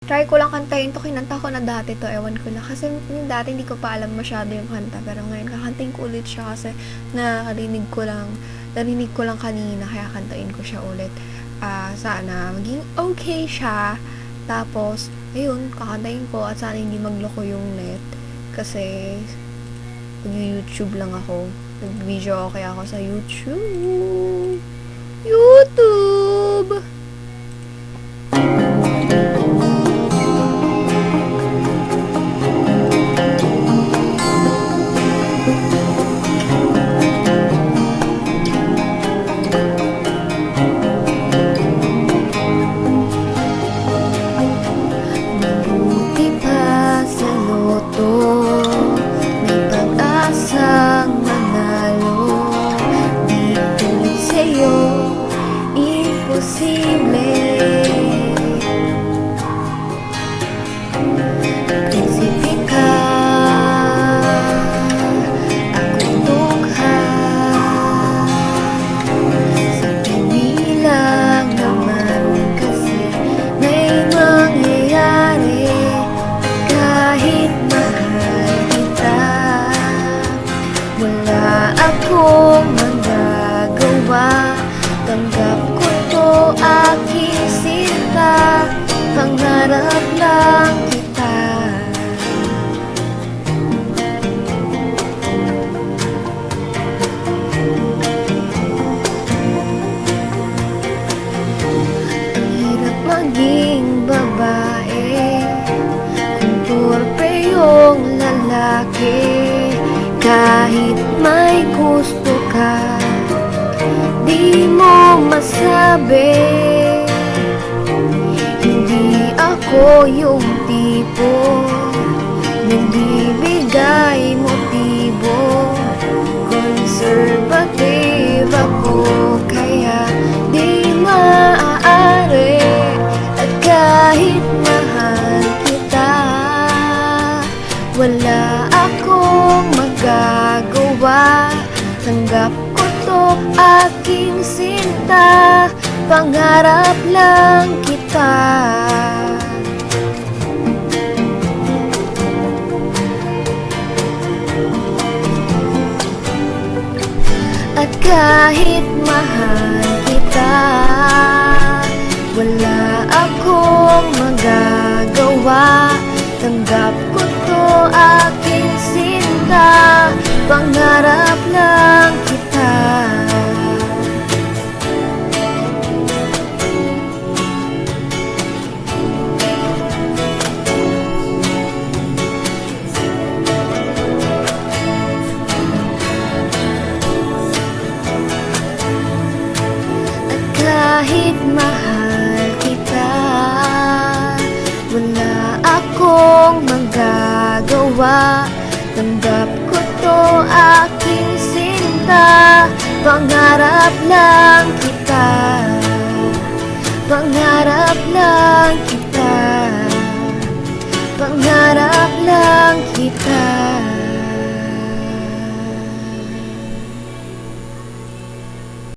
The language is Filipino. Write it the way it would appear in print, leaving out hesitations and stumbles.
Try ko lang kantahin 'to, kinanta ko na dati 'to, ewan ko lang. Kasi yung dati hindi ko pa alam masyado yung kanta, pero ngayon kakantahin ko ulit siya kasi narinig ko lang kanina kaya kantahin ko siya ulit. Sana maging okay siya. Tapos, ayun, kakantahin ko at sana hindi magloko yung net. Kasi, mag-YouTube lang ako. Nag-video kaya ako sa YouTube. YouTube! Mabuti pa sa loto, may pag-asang manalo. Di tulad sa'yo, imposible. Prinsipe ka, ako'y dukha. Sa pinilang naman kasi may mangyayari. Kahit mahal kita, wala akong magagawa. Tanggap ko to, aking sinta. Pangarap lang kita. Ang hirap maging babae kung torpe yung lalaki. Kahit may gusto ka, di mo masabi. Hindi ako yung tipo nagbibigay motibo. Conservative ako, kaya di maaari. At kahit mahal kita, wala akong magagawa. Tanggap ko to, aking sinta. Pangarap lang kita. At kahit mahal kita, wala akong magagawa. Tanggap ko to, aking sinta. Pangarap lang kita. Kahit mahal kita, wala akong magagawa. Tanggap ko to, aking sinta. Pangarap lang kita. Pangarap lang kita. Pangarap lang kita.